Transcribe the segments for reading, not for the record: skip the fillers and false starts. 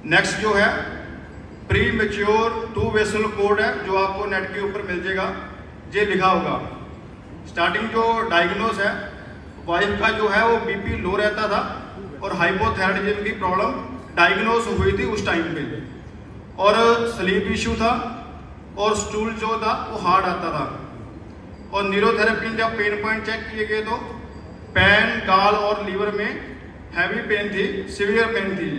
Next जो है premature टू वेसल कोड है, जो आपको नेट के ऊपर मिल जाएगा, ये लिखा होगा। स्टार्टिंग जो डायग्नोस है, वाइफ का जो है वो बीपी लो रहता था और हाइपोथायराइडिज्म की प्रॉब्लम डायग्नोस हुई थी उस टाइम पे, और स्लीप इशू था और स्टूल जो था वो हार्ड आता था। और न्यूरोथेरेपी जब पेन पॉइंट चेक किए गए तो पैन, गाल और लीवर में हैवी पेन थी, सीवियर पेन थी।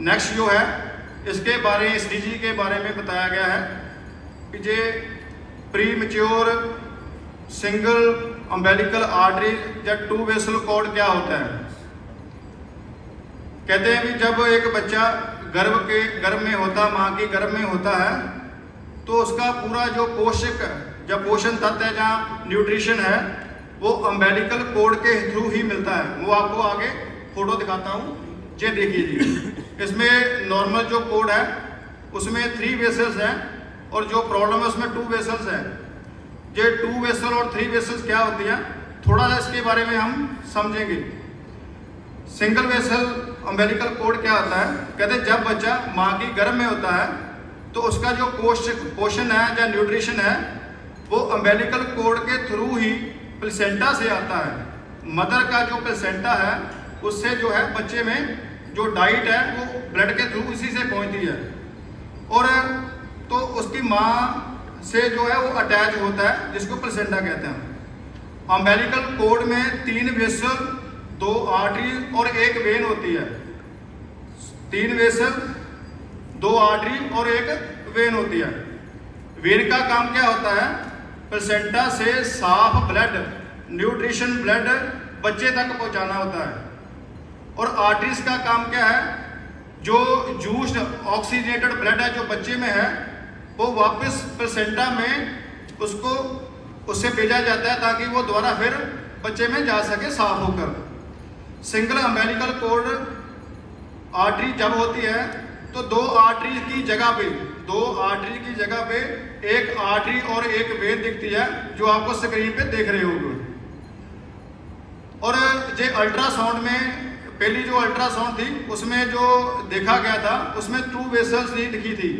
नेक्स्ट जो है इसके बारे में SDG के बारे में बताया गया है कि ये pre mature single umbilical artery या टू वेसल कॉर्ड क्या होता है। कहते हैं कि जब एक बच्चा गर्भ में होता, माँ के गर्भ में होता है, तो उसका पूरा जो पोषक या पोषण तत्व है, जहाँ न्यूट्रिशन है, वो अम्बेलिकल कॉर्ड के थ्रू ही मिलता है। वो आपको आगे फोटो दिखाता हूँ, ये देखिए। इसमें नॉर्मल जो कॉर्ड है उसमें 3 वेसल्स हैं और जो प्रॉब्लम है उसमें 2 वेसल्स हैं। ये 2 वेसल और 3 वेसल्स क्या होती हैं, थोड़ा सा इसके बारे में हम समझेंगे। सिंगल वेसल अम्बेलिकल कॉर्ड क्या होता है, कहते हैं जब बच्चा माँ की गर्भ में होता है तो उसका जो पोषण है या न्यूट्रिशन है वो अम्बेलिकल कॉर्ड के थ्रू ही प्लेसेंटा से आता है। मदर का जो प्लेसेंटा है उससे जो है बच्चे में जो डाइट है वो ब्लड के थ्रू इसी से पहुंचती है, और तो उसकी माँ से जो है वो अटैच होता है, जिसको प्लेसेंटा कहते हैं। अम्बेलिकल कॉर्ड में 3 वेसल, 2 आर्टरी और 1 वेन होती है। 3 वेसल, 2 आर्टरी और 1 वेन होती है। वेन का काम क्या होता है, प्लेसेंटा से साफ ब्लड, न्यूट्रिशन ब्लड बच्चे तक पहुंचाना होता है। और आर्टरीज का काम क्या है, जो जूस्ड ऑक्सीजनेटेड ब्लड है जो बच्चे में है वो वापस प्लेसेंटा में उससे भेजा जाता है ताकि वो दोबारा फिर बच्चे में जा सके साफ होकर। सिंगल अम्बेलिकल कॉर्ड आर्टरी जब होती है तो 2 आर्टरी की जगह पे 1 आर्टरी और 1 वेन दिखती है, जो आपको स्क्रीन पे देख रहे होंगे। और ये अल्ट्रासाउंड में पहली जो अल्ट्रासाउंड थी उसमें जो देखा गया था उसमें 2 वेसल्स ही दिखी थी,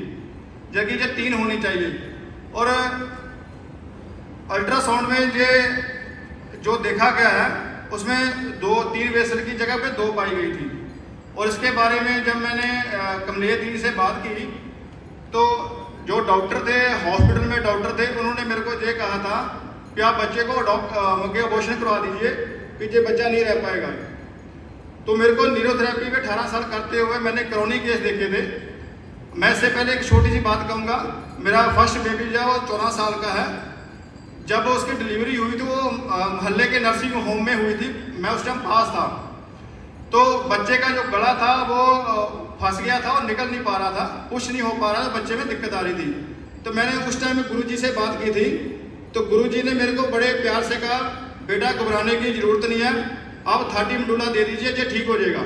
जबकि ये 3 होनी चाहिए। और अल्ट्रासाउंड में ये जो देखा गया है उसमें 3 वेसल की जगह पे 2 पाई गई थी। और इसके बारे में जब मैंने कमलेश दीदी से बात की तो जो डॉक्टर थे, हॉस्पिटल में डॉक्टर थे, उन्होंने मेरे को ये कहा था कि आप बच्चे को अबॉर्शन करवा दीजिए, कि ये बच्चा नहीं रह पाएगा। तो मेरे को न्यूरोथेरेपी में 18 साल करते हुए मैंने क्रॉनिक केस देखे थे। मैं इससे पहले एक छोटी सी बात कहूँगा, मेरा फर्स्ट बेबी जो है वो 14 साल का है। जब उसकी डिलीवरी हुई थी वो मोहल्ले के नर्सिंग होम में हुई थी, मैं उस टाइम पास था। तो बच्चे का जो गला था वो फंस गया था और निकल नहीं पा रहा था, पुश नहीं हो पा रहा था, बच्चे में दिक्कत आ रही थी। तो मैंने उस टाइम गुरुजी से बात की थी, तो गुरुजी ने मेरे को बड़े प्यार से कहा, बेटा घबराने की ज़रूरत नहीं है, आप 30 मडूला दे दीजिए, ये ठीक हो जाएगा।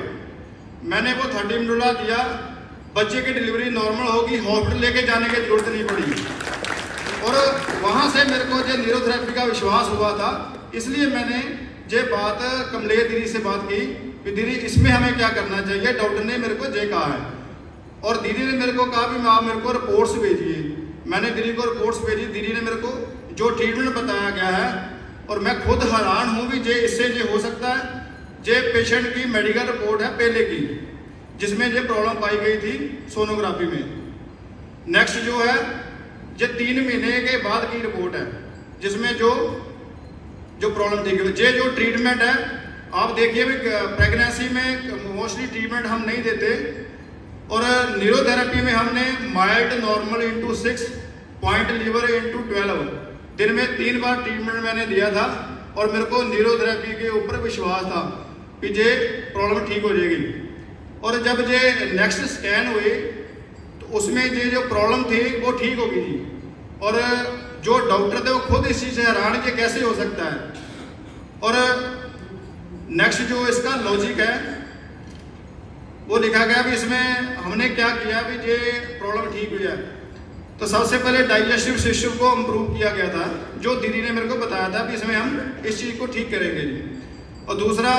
मैंने वो 30 मडूला दिया, बच्चे की डिलीवरी नॉर्मल होगी, हॉस्पिटल लेके जाने की जरूरत नहीं पड़ी। और वहाँ से मेरे को जो न्यूरोथेरेपी का विश्वास हुआ था, इसलिए मैंने ये बात कमलेश दीदी से बात की कि दीदी इसमें हमें क्या करना चाहिए, डॉक्टर ने मेरे को ये कहा है। और दीदी ने मेरे को कहा कि आप मेरे को रिपोर्ट्स भेजिए। मैंने दीदी को रिपोर्ट्स भेजी, दीदी ने मेरे को जो ट्रीटमेंट बताया गया है, और मैं खुद हैरान हूँ कि ये इससे ये हो सकता है। ये पेशेंट की मेडिकल रिपोर्ट है पहले की, जिसमें ये प्रॉब्लम पाई गई थी सोनोग्राफी में। नेक्स्ट जो है ये 3 महीने के बाद की रिपोर्ट है, जिसमें जो प्रॉब्लम थी। ये जो ट्रीटमेंट है आप देखिए, प्रेगनेंसी में मोस्टली ट्रीटमेंट हम नहीं देते, और न्यूरोथेरेपी में हमने mild normal into 6, point liver into 12 दिन में 3 बार ट्रीटमेंट मैंने दिया था। और मेरे को न्यूरोथेरेपी के ऊपर विश्वास था कि ये प्रॉब्लम ठीक हो जाएगी। और जब ये नेक्स्ट स्कैन हुई तो उसमें ये जो प्रॉब्लम थी वो ठीक हो गई थी। और जो डॉक्टर थे वो खुद इस चीज़ से हैरान कि कैसे हो सकता है। और नेक्स्ट जो इसका लॉजिक है वो लिखा गया भी इसमें हमने क्या किया भी ये प्रॉब्लम ठीक हुई है। तो सबसे पहले डाइजेस्टिव सिस्टम को इम्प्रूव किया गया था, जो दीदी ने मेरे को बताया था कि इसमें हम इस चीज़ को ठीक करेंगे। और दूसरा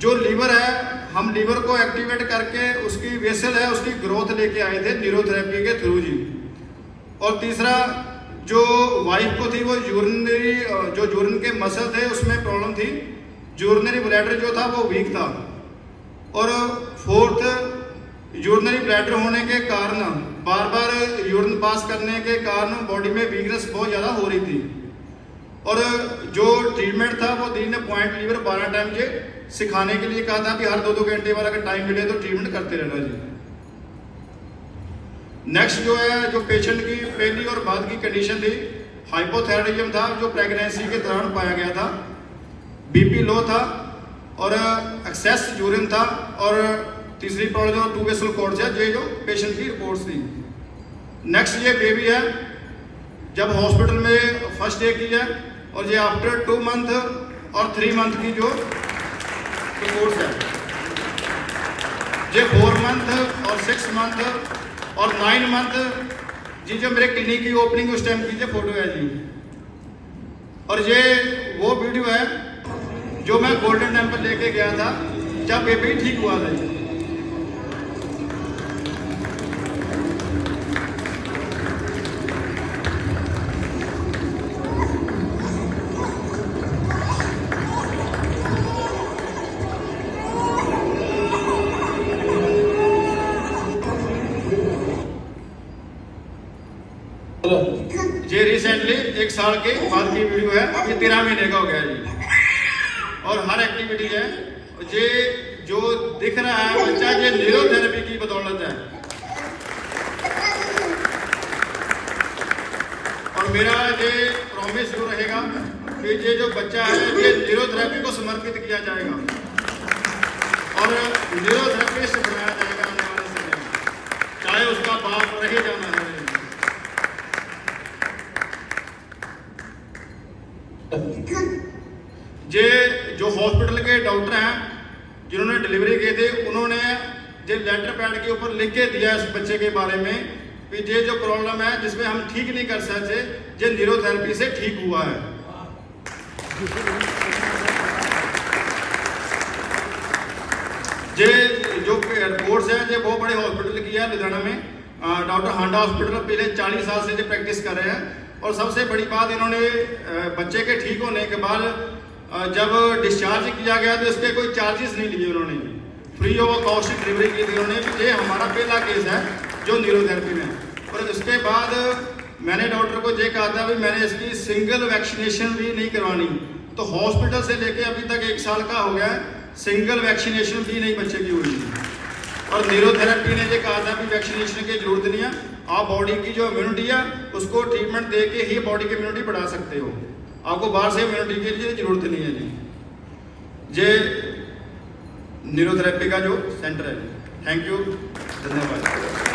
जो लीवर है हम लीवर को एक्टिवेट करके उसकी वेसल है उसकी ग्रोथ लेके आए थे न्यूरोथेरेपी के थ्रू जी। और तीसरा जो वाइफ को थी वो यूरिनरी जो यूरिन के मसल थे उसमें प्रॉब्लम थी, यूरिनरी ब्लैडर जो था वो वीक था। और फोर्थ यूरिनरी ब्लैडर होने के कारण बार बार यूरिन पास करने के कारण बॉडी में वीकनेस बहुत ज़्यादा हो रही थी। और जो ट्रीटमेंट था वो दी ने पॉइंट लीवर 12 टाइम जे सिखाने के लिए कहा था कि हर 2-2 घंटे वाला अगर टाइम मिले तो ट्रीटमेंट करते रहना जी। नेक्स्ट जो है जो पेशेंट की पहली और बाद की कंडीशन थी, हाइपोथायराइडिज्म था जो प्रेगनेंसी के दौरान पाया गया था, बीपी लो था और एक्सेस यूरिन था। और तीसरी प्रॉब्लम जो 2 वेसल कॉर्ड्स है, ये जो पेशेंट की रिपोर्ट्स थी। नेक्स्ट ये बेबी है जब हॉस्पिटल में फर्स्ट डे की है और ये आफ्टर 2 मंथ और 3 मंथ की जो रिपोर्ट्स है, ये 4 मंथ और 6 मंथ और 9 मंथ जी जो मेरे क्लिनिक की ओपनिंग उस टाइम की जो फोटो है जी। और ये वो वीडियो है जो मैं गोल्डन टेम्पल लेके गया था जब बेबी ठीक हुआ था जी। ये रिसेंटली 1 साल के बाद की वीडियो है, अभी 13 महीने का हो गया जी। और हर एक्टिविटी है ये जो दिख रहा है बच्चा ये न्यूरोथेरेपी की बदौलत है। और मेरा ये प्रॉमिस जो रहेगा कि ये जो बच्चा है ये न्यूरोथेरेपी को समर्पित किया जाएगा और न्यूरोथेरेपिस्ट बनाया जाएगा आने वाले समय में, चाहे उसका बाप रहे जाना है। ये जो हॉस्पिटल के डॉक्टर हैं जिन्होंने डिलीवरी की थी उन्होंने जो लेटर पैड के ऊपर लिख के दिया इस बच्चे के बारे में कि ये जो प्रॉब्लम है जिसमें हम ठीक नहीं कर सकते, ये न्यूरोथेरेपी से ठीक हुआ है। ये जो रिपोर्ट्स है ये बहुत बड़े हॉस्पिटल की है लुधियाना में, डॉक्टर हांडा हॉस्पिटल पिछले 40 साल से जो प्रैक्टिस कर रहे हैं। और सबसे बड़ी बात इन्होंने बच्चे के ठीक होने के बाद जब डिस्चार्ज किया गया तो इसके कोई चार्जेस नहीं लिए, उन्होंने फ्री ऑफ कॉस्ट डिलीवरी की थी उन्होंने। ये हमारा पहला केस है जो न्यूरोथेरेपी में। और इसके बाद मैंने डॉक्टर को ये कहा था भी मैंने इसकी सिंगल वैक्सीनेशन भी नहीं करवानी, तो हॉस्पिटल से लेके अभी तक 1 साल का हो गया है, सिंगल वैक्सीनेशन भी नहीं बच्चे की हुई। और न्यूरोथेरेपी ने ये कहा था कि वैक्सीनेशन की जरूरत नहीं है, आप बॉडी की जो इम्यूनिटी है उसको ट्रीटमेंट दे के ही बॉडी की इम्यूनिटी बढ़ा सकते हो, आपको बाहर से इम्यूनिटी के लिए जरूरत नहीं है जी। ये न्यूरोथेरेपी का जो सेंटर है। थैंक यू, धन्यवाद।